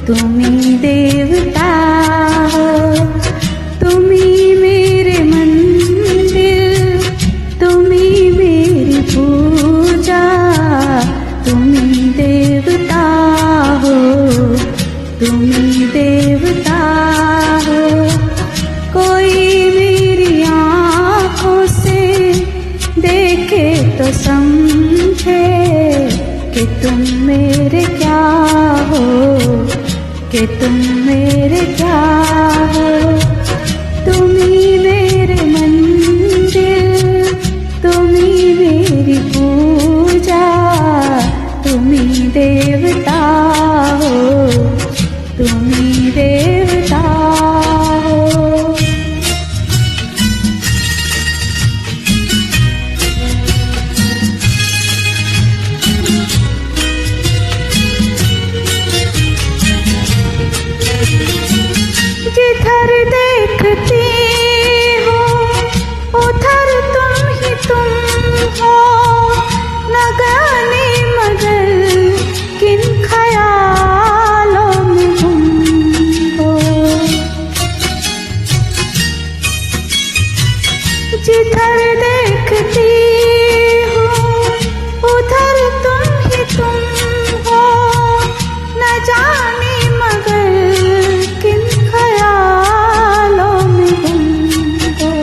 तुम्ही देवता हो, तुम्ही मेरे मंदिर, तुम्ही मेरी पूजा, तुम्ही देवता हो, तुम्ही देवता हो। कोई मेरी आँखों से देखे तो समझे कि तुम मेरे क्या हो, कि तुम मेरे क्या हो। तुम्ही मेरे मंदिर, तुम्ही मेरी पूजा, तुम्ही देवता हो, तुम्ही देवता हो। जिधर देखती हो उधर तुम ही तुम हो, न जाने मगर किन ख्यालों में गुम हो। जिधर देखती हो उधर तुम ही तुम हो, न जाने मगर किन ख्यालों में गुम हो।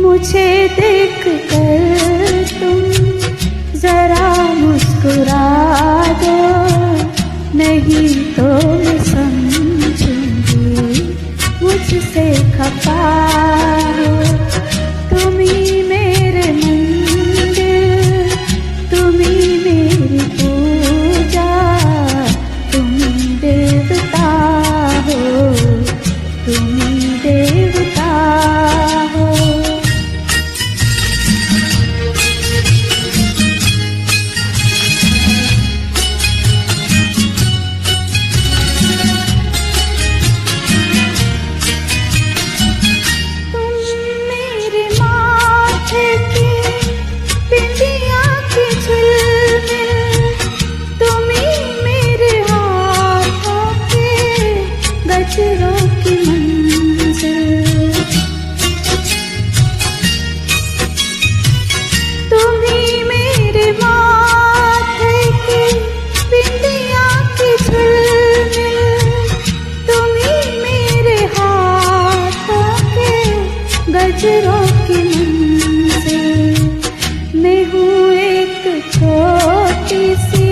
मुझे देख कर तुम जरा मुस्कुरा दो, नहीं तो मैं समझूंगी मुझसे खफा हो। तुम्ही मेरे मंदिर, तुम्ही मेरी पूजा, तुम्ही देवता हो, तुम्ही देवता हो। गजरों की मंजिल, मैं हूँ एक छोटी सी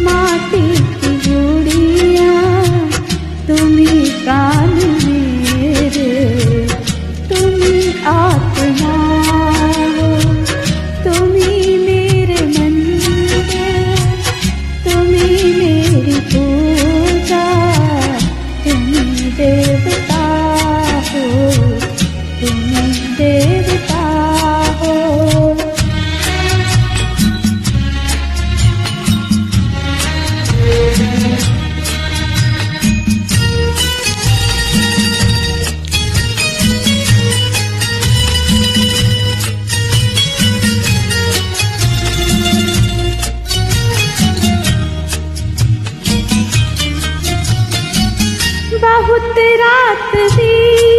माटी की गुड़िया, तुम्ही प्राण मेरे, तुम्ही आत्मा हो। तुम्ही मेरे मंदिर, तुम्ही मेरी पूजा, तुम्ही देवता हो, तुम्ही देवता हो। बहुत रात दी